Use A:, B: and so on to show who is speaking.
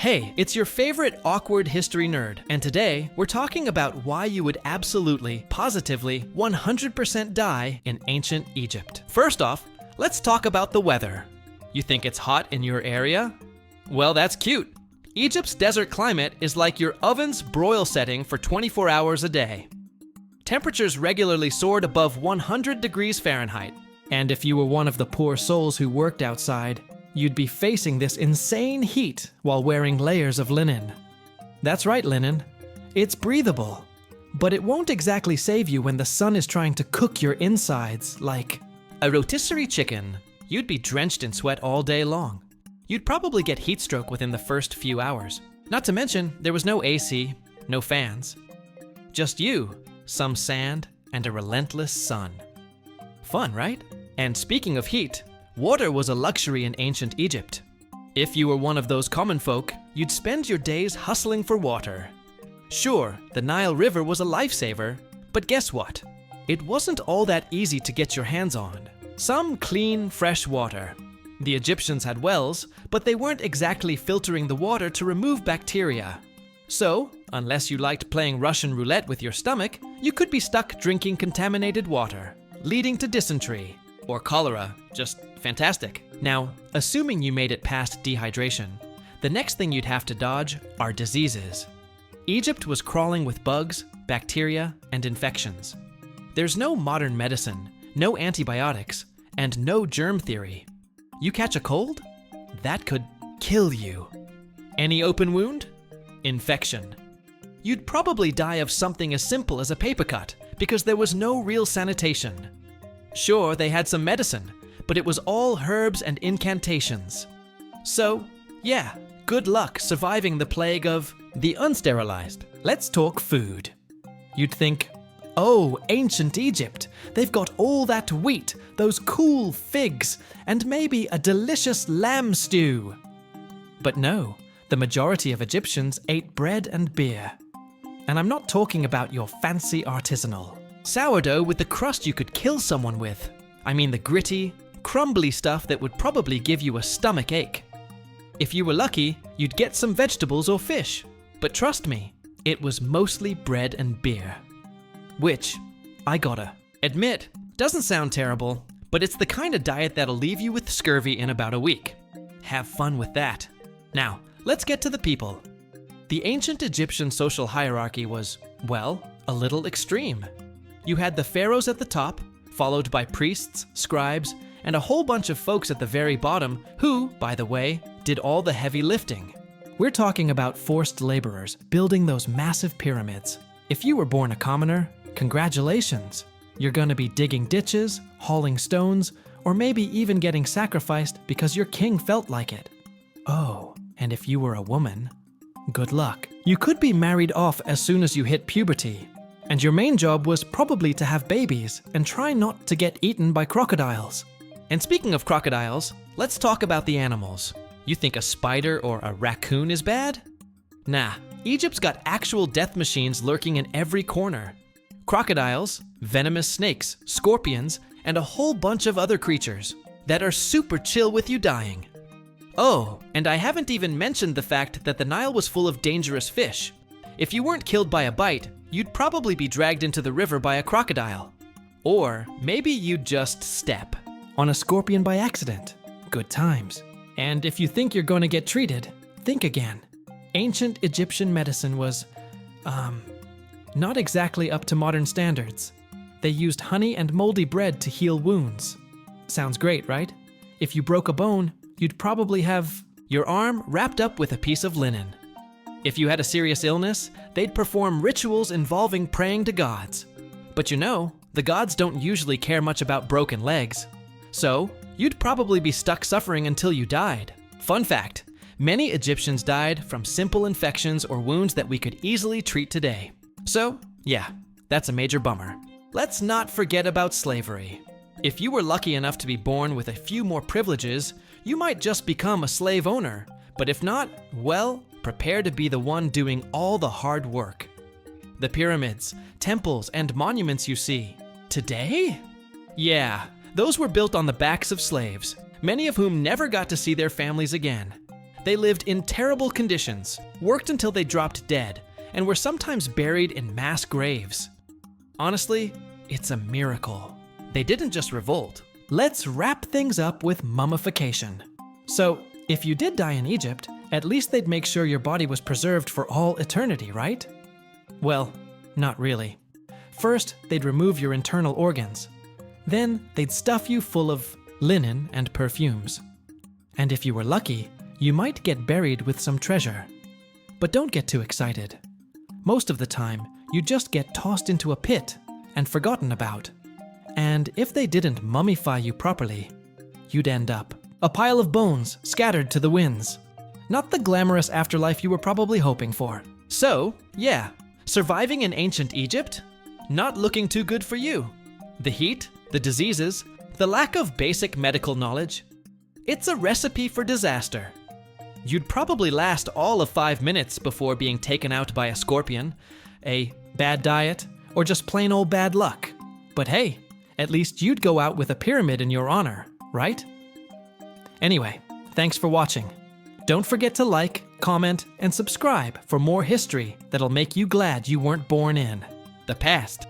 A: Hey, it's your favorite awkward history nerd, and today we're talking about why you would absolutely, positively, 100% die in ancient Egypt. First off, let's talk about the weather. You think it's hot in your area? Well, that's cute. Egypt's desert climate is like your oven's broil setting for 24 hours a day. Temperatures regularly soared above 100 degrees Fahrenheit. And if you were one of the poor souls who worked outside, you'd be facing this insane heat while wearing layers of linen. That's right, linen. It's breathable, but it won't exactly save you when the sun is trying to cook your insides like a rotisserie chicken. You'd be drenched in sweat all day long. You'd probably get heat stroke within the first few hours. Not to mention, there was no AC, no fans. Just you, some sand, and a relentless sun. Fun, right? And speaking of heat, water was a luxury in ancient Egypt. If you were one of those common folk, you'd spend your days hustling for water. Sure, the Nile River was a lifesaver, but guess what? It wasn't all that easy to get your hands on. Some clean, fresh water. The Egyptians had wells, but they weren't exactly filtering the water to remove bacteria. So, unless you liked playing Russian roulette with your stomach, you could be stuck drinking contaminated water, leading to dysentery or cholera. Just fantastic. Now, assuming you made it past dehydration, the next thing you'd have to dodge are diseases. Egypt was crawling with bugs, bacteria, and infections. There's no modern medicine, no antibiotics, and no germ theory. You catch a cold? That could kill you. Any open wound? Infection. You'd probably die of something as simple as a paper cut because there was no real sanitation. Sure, they had some medicine, but it was all herbs and incantations. So, yeah, good luck surviving the plague of the unsterilized. Let's talk food. You'd think, oh, ancient Egypt, they've got all that wheat, those cool figs, and maybe a delicious lamb stew. But no, the majority of Egyptians ate bread and beer. And I'm not talking about your fancy artisanal sourdough with the crust you could kill someone with. I mean the gritty, crumbly stuff that would probably give you a stomach ache. If you were lucky, you'd get some vegetables or fish. But trust me, it was mostly bread and beer. Which, I gotta admit, doesn't sound terrible, but it's the kind of diet that'll leave you with scurvy in about a week. Have fun with that. Now, let's get to the people. The ancient Egyptian social hierarchy was, well, a little extreme. You had the pharaohs at the top, followed by priests, scribes, and a whole bunch of folks at the very bottom who, by the way, did all the heavy lifting. We're talking about forced laborers building those massive pyramids. If you were born a commoner, congratulations. You're gonna be digging ditches, hauling stones, or maybe even getting sacrificed because your king felt like it. Oh, and if you were a woman, good luck. You could be married off as soon as you hit puberty. And your main job was probably to have babies and try not to get eaten by crocodiles. And speaking of crocodiles, let's talk about the animals. You think a spider or a raccoon is bad? Nah, Egypt's got actual death machines lurking in every corner. Crocodiles, venomous snakes, scorpions, and a whole bunch of other creatures that are super chill with you dying. Oh, and I haven't even mentioned the fact that the Nile was full of dangerous fish. If you weren't killed by a bite, you'd probably be dragged into the river by a crocodile. Or maybe you'd just step on a scorpion by accident. Good times. And if you think you're going to get treated, think again. Ancient Egyptian medicine was, not exactly up to modern standards. They used honey and moldy bread to heal wounds. Sounds great, right? If you broke a bone, you'd probably have your arm wrapped up with a piece of linen. If you had a serious illness, they'd perform rituals involving praying to gods. But you know, the gods don't usually care much about broken legs. So, you'd probably be stuck suffering until you died. Fun fact, many Egyptians died from simple infections or wounds that we could easily treat today. So, yeah, that's a major bummer. Let's not forget about slavery. If you were lucky enough to be born with a few more privileges, you might just become a slave owner. But if not, well, prepare to be the one doing all the hard work. The pyramids, temples, and monuments you see today? Yeah, those were built on the backs of slaves, many of whom never got to see their families again. They lived in terrible conditions, worked until they dropped dead, and were sometimes buried in mass graves. Honestly, it's a miracle. They didn't just revolt. Let's wrap things up with mummification. So, if you did die in Egypt, at least they'd make sure your body was preserved for all eternity, right? Well, not really. First, they'd remove your internal organs. Then, they'd stuff you full of linen and perfumes. And if you were lucky, you might get buried with some treasure. But don't get too excited. Most of the time, you just get tossed into a pit and forgotten about. And if they didn't mummify you properly, you'd end up a pile of bones scattered to the winds. Not the glamorous afterlife you were probably hoping for. So, yeah, surviving in ancient Egypt? Not looking too good for you. The heat, the diseases, the lack of basic medical knowledge. It's a recipe for disaster. You'd probably last all of 5 minutes before being taken out by a scorpion, a bad diet, or just plain old bad luck. But hey, at least you'd go out with a pyramid in your honor, right? Anyway, thanks for watching. Don't forget to like, comment, and subscribe for more history that'll make you glad you weren't born in the past.